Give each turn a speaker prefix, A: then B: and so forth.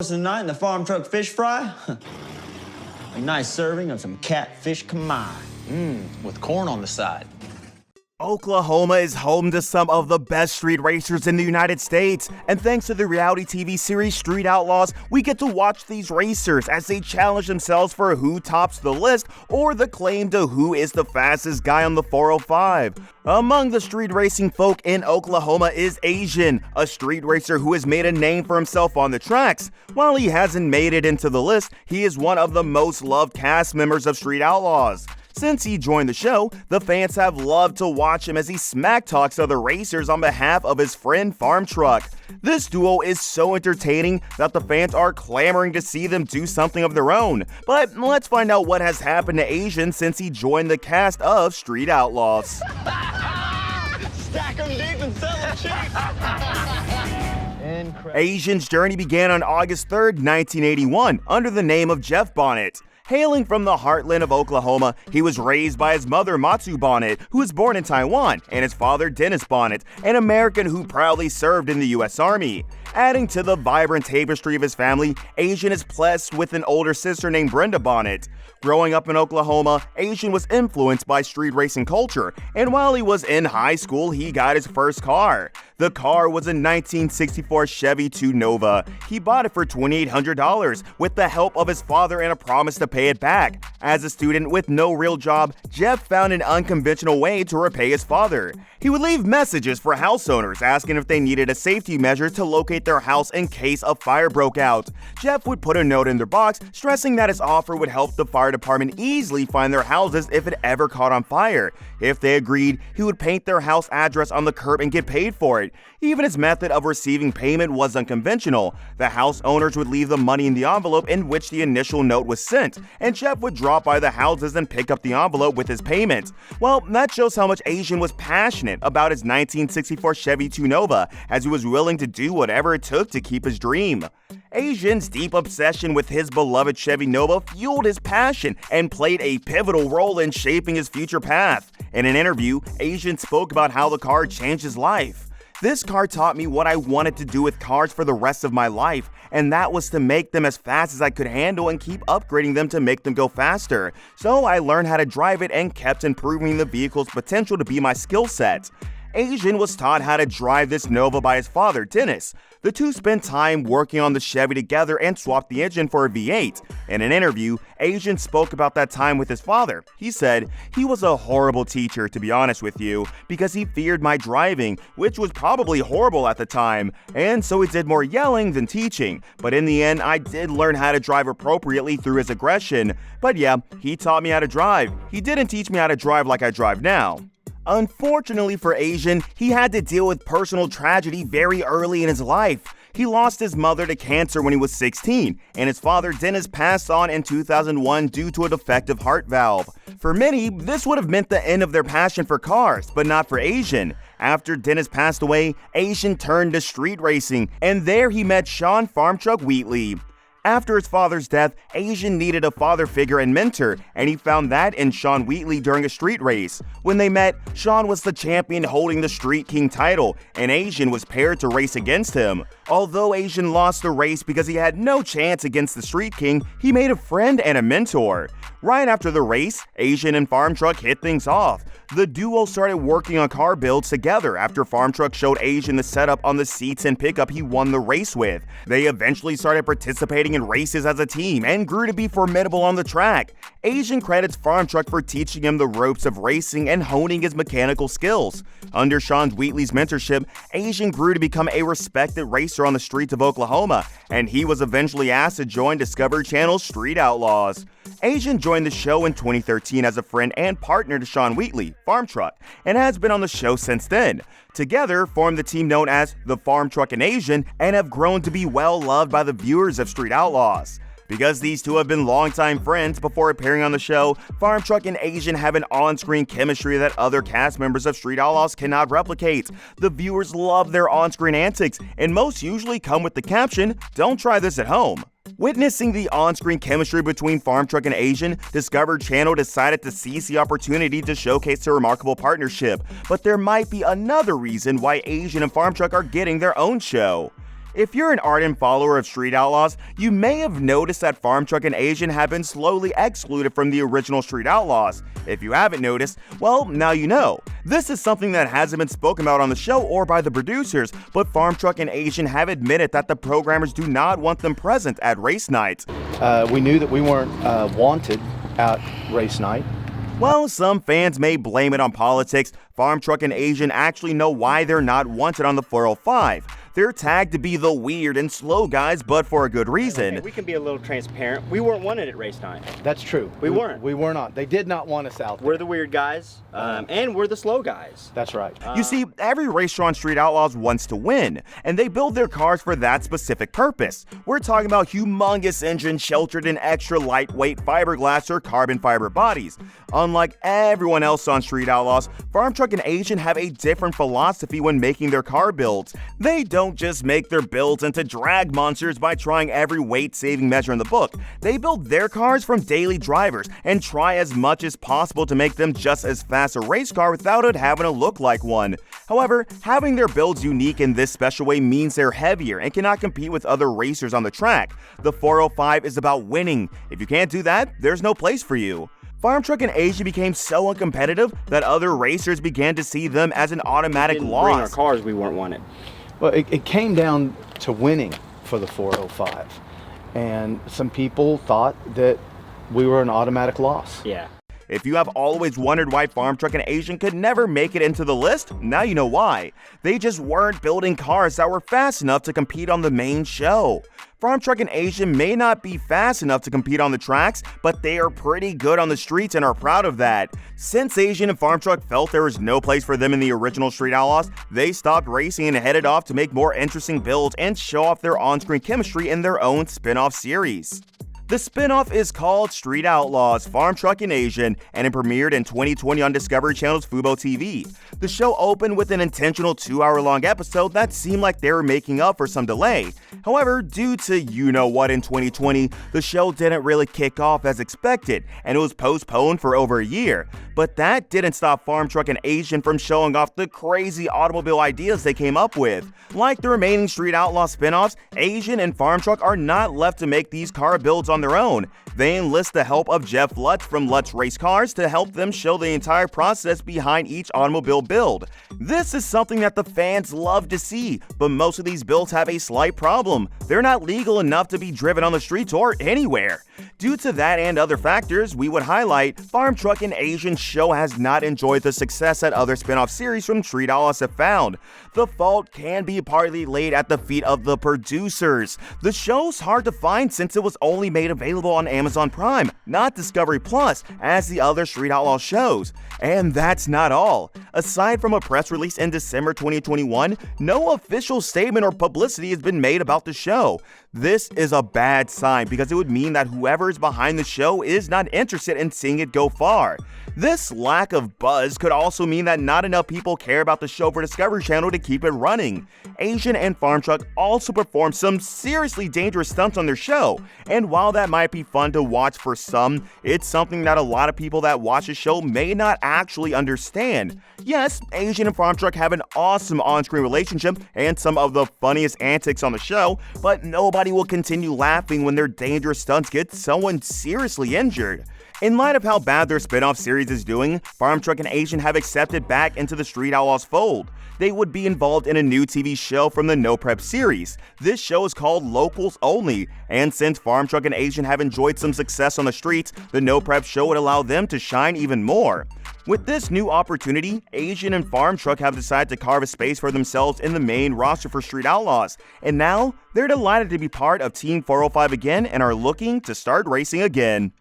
A: Tonight in the Farmtruck fish fry, a nice serving of some catfish kamai.
B: With corn on the side.
C: Oklahoma is home to some of the best street racers in the United States, and thanks to the reality TV series Street Outlaws, we get to watch these racers as they challenge themselves for who tops the list or the claim to who is the fastest guy on the 405. Among the street racing folk in Oklahoma is AZN, a street racer who has made a name for himself on the tracks. While he hasn't made it into the list, he is one of the most loved cast members of Street Outlaws. Since he joined the show, the fans have loved to watch him as he smack talks other racers on behalf of his friend Farmtruck. This duo is so entertaining that the fans are clamoring to see them do something of their own. But let's find out what has happened to AZN since he joined the cast of Street Outlaws.
A: Stack them deep and sell them cheap.
C: AZN's journey began on August 3rd, 1981, under the name of Jeff Bonnet. Hailing from the heartland of Oklahoma, he was raised by his mother, Matsu Bonnet, who was born in Taiwan, and his father, Dennis Bonnet, an American who proudly served in the U.S. Army. Adding to the vibrant tapestry of his family, AZN is blessed with an older sister named Brenda Bonnet. Growing up in Oklahoma, AZN was influenced by street racing culture, and while he was in high school, he got his first car. The car was a 1964 Chevy 2 Nova. He bought it for $2,800 with the help of his father and a promise to pay it back. As a student with no real job, Jeff found an unconventional way to repay his father. He would leave messages for house owners asking if they needed a safety measure to locate their house in case a fire broke out. Jeff would put a note in their box stressing that his offer would help the fire department easily find their houses if it ever caught on fire. If they agreed, he would paint their house address on the curb and get paid for it. Even his method of receiving payment was unconventional. The house owners would leave the money in the envelope in which the initial note was sent, and Jeff would drop by the houses and pick up the envelope with his payment. Well, that shows how much AZN was passionate about his 1964 Chevy 2 Nova, as he was willing to do whatever it took to keep his dream. AZN's deep obsession with his beloved Chevy Nova fueled his passion and played a pivotal role in shaping his future path. In an interview, AZN spoke about how the car changed his life. "This car taught me what I wanted to do with cars for the rest of my life, and that was to make them as fast as I could handle and keep upgrading them to make them go faster. So I learned how to drive it and kept improving the vehicle's potential to be my skill set." AZN was taught how to drive this Nova by his father, Dennis. The two spent time working on the Chevy together and swapped the engine for a V8. In an interview, AZN spoke about that time with his father. He said, "He was a horrible teacher, to be honest with you, because he feared my driving, which was probably horrible at the time, and so he did more yelling than teaching. But in the end, I did learn how to drive appropriately through his aggression. But yeah, he taught me how to drive. He didn't teach me how to drive like I drive now." Unfortunately for AZN, he had to deal with personal tragedy very early in his life. He lost his mother to cancer when he was 16, and his father Dennis passed on in 2001 due to a defective heart valve. For many, this would have meant the end of their passion for cars, but not for AZN. After Dennis passed away, AZN turned to street racing, and there he met Sean Farmtruck Wheatley. After his father's death, AZN needed a father figure and mentor, and he found that in Sean Wheatley during a street race. When they met, Sean was the champion holding the Street King title, and AZN was paired to race against him. Although AZN lost the race because he had no chance against the Street King, he made a friend and a mentor. Right after the race, AZN and Farmtruck hit things off. The duo started working on car builds together after Farmtruck showed AZN the setup on the seats and pickup he won the race with. They eventually started participating in races as a team and grew to be formidable on the track. AZN credits Farmtruck for teaching him the ropes of racing and honing his mechanical skills. Under Sean Wheatley's mentorship, AZN grew to become a respected racer on the streets of Oklahoma, and he was eventually asked to join Discovery Channel's Street Outlaws. AZN joined the show in 2013 as a friend and partner to Sean Wheatley, Farmtruck, and has been on the show since then. Together, formed the team known as the Farmtruck and AZN, and have grown to be well loved by the viewers of Street Outlaws. Because these two have been longtime friends before appearing on the show, Farmtruck and AZN have an on-screen chemistry that other cast members of Street Outlaws cannot replicate. The viewers love their on-screen antics, and most usually come with the caption, "Don't try this at home." Witnessing the on-screen chemistry between Farmtruck and AZN, Discovery Channel decided to seize the opportunity to showcase their remarkable partnership. But there might be another reason why AZN and Farmtruck are getting their own show. If you're an ardent follower of Street Outlaws, you may have noticed that Farmtruck and AZN have been slowly excluded from the original Street Outlaws. If you haven't noticed, well, now you know. This is something that hasn't been spoken about on the show or by the producers, but Farmtruck and AZN have admitted that the programmers do not want them present at race night.
D: We knew that we weren't wanted at race night.
C: While some fans may blame it on politics, Farmtruck and AZN actually know why they're not wanted on the 405. They're tagged to be the weird and slow guys, but for a good reason.
E: Okay, we can be a little transparent. We weren't wanted at race night.
D: That's true.
E: We weren't.
D: We were not. They did not want us out there.
E: We're the weird guys, and we're the slow guys.
D: That's right.
C: You see, every racer on Street Outlaws wants to win, and they build their cars for that specific purpose. We're talking about humongous engines sheltered in extra lightweight fiberglass or carbon fiber bodies. Unlike everyone else on Street Outlaws, Farmtruck and AZN have a different philosophy when making their car builds. They don't just make their builds into drag monsters by trying every weight-saving measure in the book. They build their cars from daily drivers and try as much as possible to make them just as fast a race car without it having to look like one. However, having their builds unique in this special way means they're heavier and cannot compete with other racers on the track. The 405 is about winning. If you can't do that, there's no place for you. Farmtruck and AZN became so uncompetitive that other racers began to see them as an automatic
E: Bring
C: loss.
E: our cars, we weren't wanted.
D: Well, it came down to winning for the 405. And some people thought that we were an automatic loss.
E: Yeah.
C: If you have always wondered why Farmtruck and AZN could never make it into the list, now you know why. They just weren't building cars that were fast enough to compete on the main show. Farmtruck and AZN may not be fast enough to compete on the tracks, but they are pretty good on the streets and are proud of that. Since AZN and Farmtruck felt there was no place for them in the original Street Outlaws, they stopped racing and headed off to make more interesting builds and show off their on-screen chemistry in their own spin-off series. The spin-off is called Street Outlaws, Farmtruck and AZN, and it premiered in 2020 on Discovery Channel's Fubo TV. The show opened with an intentional 2-hour-long episode that seemed like they were making up for some delay. However, due to you-know-what in 2020, the show didn't really kick off as expected, and it was postponed for over a year. But that didn't stop Farmtruck and AZN from showing off the crazy automobile ideas they came up with. Like the remaining Street Outlaw spin-offs, AZN and Farmtruck are not left to make these car builds on their own. They enlist the help of Jeff Lutz from Lutz Race Cars to help them show the entire process behind each automobile build. This is something that the fans love to see, but most of these builds have a slight problem. They're not legal enough to be driven on the streets or anywhere. Due to that and other factors, we would highlight Farmtruck and AZN's show has not enjoyed the success that other spin-off series from Street Outlaws have found. The fault can be partly laid at the feet of the producers. The show's hard to find since it was only made available on Amazon Prime, not Discovery Plus, as the other Street Outlaws shows. And that's not all. Aside from a press release in December 2021, no official statement or publicity has been made about the show. This is a bad sign because it would mean that whoever is behind the show is not interested in seeing it go far. This lack of buzz could also mean that not enough people care about the show for Discovery Channel to keep it running. AZN and Farmtruck also perform some seriously dangerous stunts on their show, and while that might be fun to watch for some, it's something that a lot of people that watch the show may not actually understand. Yes, AZN and Farmtruck have an awesome on-screen relationship and some of the funniest antics on the show, but nobody will continue laughing when their dangerous stunts get someone seriously injured. In light of how bad their spin-off series is doing, Farmtruck and AZN have accepted back into the Street Outlaws fold. They would be involved in a new TV show from the No Prep series. This show is called Locals Only, and since Farmtruck and AZN have enjoyed some success on the streets, the No Prep show would allow them to shine even more. With this new opportunity, AZN and Farmtruck have decided to carve a space for themselves in the main roster for Street Outlaws, and now they're delighted to be part of Team 405 again and are looking to start racing again.